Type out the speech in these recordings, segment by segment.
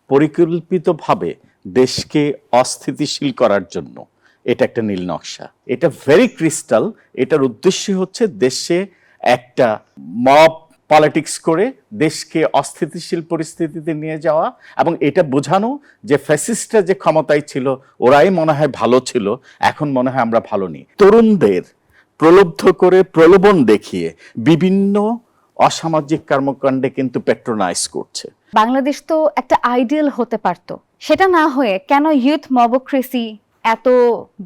পরিকল্পিতভাবে দেশকে অস্থিতিশীল করার জন্য এটা একটা নীল নকশা। এটা ভেরি ক্রিস্টাল। এটার উদ্দেশ্য হচ্ছে দেশে একটা মব পলিটিক্স করে দেশকে অস্থিতিশীল পরিস্থিতিতে নিয়ে যাওয়া এবং এটা বোঝানো যে ফ্যাসিস্টরা যে ক্ষমতায় ছিল ওরাই মনে হয় ভালো ছিল, এখন মনে হয় আমরা ভালো নেই। তরুণদের প্রলুব্ধ করে প্রলোভন দেখিয়ে বিভিন্ন অসামাজিক কর্মকাণ্ডে কিন্তু পেট্রোনাইজ করছে। বাংলাদেশ তো একটা আইডিয়াল হতে পারতো, সেটা না হয়ে কেন ইউথ মবক্রেসি এত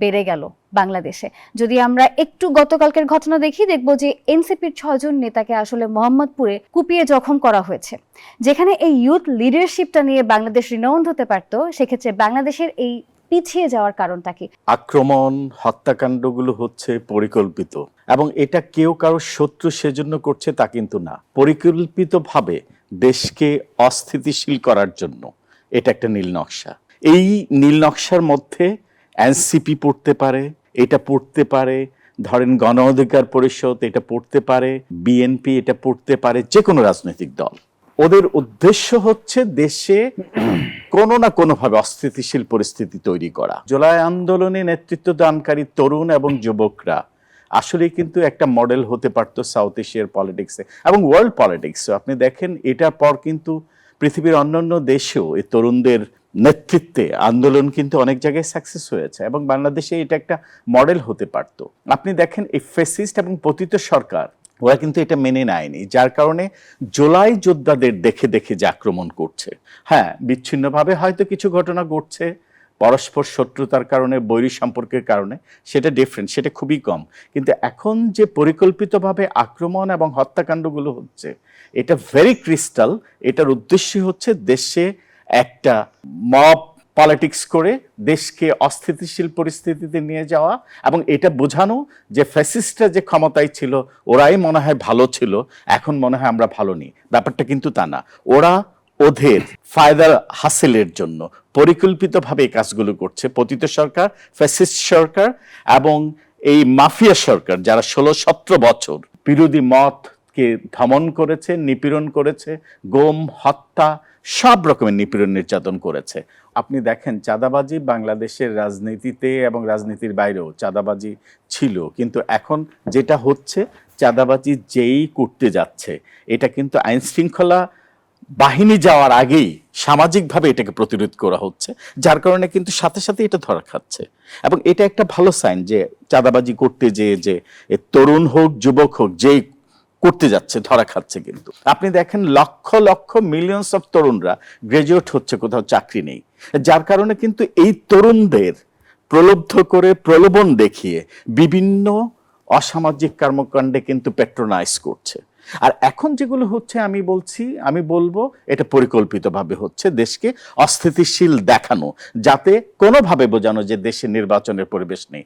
বেড়ে গেল বাংলাদেশে? যদি আমরা একটু গতকালকের ঘটনা দেখি, দেখবো যে এনসিপির 6 জন নেতাকে আসলে মোহাম্মদপুরে কুপিয়ে জখম করা হয়েছে। যেখানে এই ইউথ লিডারশিপটা নিয়ে বাংলাদেশ রিনাউন্ড হতে পারতো, সেক্ষেত্রে বাংলাদেশের এই পিছিয়ে যাওয়ার কারণটা কি? আক্রমণ হত্যাকাণ্ডগুলো হচ্ছে পরিকল্পিত এবং এটা কেউ কারো শত্রু সেজন্য করছে তা কিন্তু না। পরিকল্পিতভাবে দেশকে অস্থিতিশীল করার জন্য এটা একটা নীল নকশা। এই নীল নকশার মধ্যে এনসিপি পড়তে পারে, এটা পড়তে পারে ধরেন গণ অধিকার পরিষদ, এটা পড়তে পারে বিএনপি, এটা পড়তে পারে যে কোনো রাজনৈতিক দল। ওদের উদ্দেশ্য হচ্ছে দেশে কোনো না কোনোভাবে অস্থিতিশীল পরিস্থিতি তৈরি করা। জুলাই আন্দোলনে নেতৃত্ব দানকারী তরুণ এবং যুবকরা আসলে কিন্তু একটা মডেল হতে পারতো সাউথ এশিয়ার পলিটিক্সে এবং ওয়ার্ল্ড পলিটিক্সে। আপনি দেখেন এটার পর কিন্তু পৃথিবীর অন্যান্য দেশেও এই তরুণদের নেতৃত্বে আন্দোলন কিন্তু অনেক জায়গায় সাকসেস হয়েছে এবং বাংলাদেশে এটা একটা মডেল হতে পারতো। আপনি দেখেন এই ফ্যাসিস্ট এবং পতিত সরকার ওরা কিন্তু এটা মেনে নেয়নি, যার কারণে জুলাই যোদ্ধাদের দেখে দেখে যে আক্রমণ করছে। হ্যাঁ, বিচ্ছিন্নভাবে হয়তো কিছু ঘটনা ঘটছে পরস্পর শত্রুতার কারণে, বৈরী সম্পর্কের কারণে, সেটা ডিফারেন্ট, সেটা খুবই কম। কিন্তু এখন যে পরিকল্পিতভাবে আক্রমণ এবং হত্যাকাণ্ডগুলো হচ্ছে এটা ভেরি ক্রিস্টাল। এটার উদ্দেশ্য হচ্ছে দেশে একটা মব পলিটিক্স করে দেশকে অস্থিতিশীল পরিস্থিতিতে নিয়ে যাওয়া এবং এটা বোঝানো যে ফ্যাসিস্টরা যে ক্ষমতায় ছিল ওরাই মনে হয় ভালো ছিল, এখন মনে হয় আমরা ভালো নেই। ব্যাপারটা কিন্তু তা না। ওরা ওদের ফায়দা হাসিলের জন্য পরিকল্পিতভাবে এই কাজগুলো করছে। পতিত সরকার, ফ্যাসিস্ট সরকার এবং এই মাফিয়া সরকার যারা 16-17 বছর বিরোধী মতকে দমন করেছে, নিপীড়ন করেছে, গুম, হত্যা, সব রকমের নিপীড়ন নির্যাতন করেছে। আপনি দেখেন চাঁদাবাজি বাংলাদেশের রাজনীতিতে এবং রাজনীতির বাইরেও চাঁদাবাজি ছিল, কিন্তু এখন যেটা হচ্ছে চাঁদাবাজি যেই করতে যাচ্ছে এটা কিন্তু আইন শৃঙ্খলা বাহিনী যাওয়ার আগেই সামাজিকভাবে এটাকে প্রতিরোধ করা হচ্ছে, যার কারণে কিন্তু সাথে সাথে এটা ধরা খাচ্ছে। এবং এটা একটা ভালো সাইন যে চাঁদাবাজি করতে যেয়ে যে তরুণ হোক যুবক হোক যেই করতে যাচ্ছে ধরা খাচ্ছে। কিন্তু আপনি দেখেন লক্ষ লক্ষ মিলিয়নস অফ তরুণরা গ্রাজুয়েট হচ্ছে, কোথাও চাকরি নেই, যার কারণে কিন্তু এই তরুণদের প্রলুব্ধ করে প্রলোভন দেখিয়ে বিভিন্ন অসামাজিক কর্মকাণ্ডে কিন্তু পেট্রোনাইজ করছে। আর এখন যেগুলো হচ্ছে আমি বলবো এটা পরিকল্পিতভাবে হচ্ছে দেশকে অস্থিতিশীল দেখানো, যাতে কোনোভাবে বোঝানো যে দেশে নির্বাচনের পরিবেশ নেই।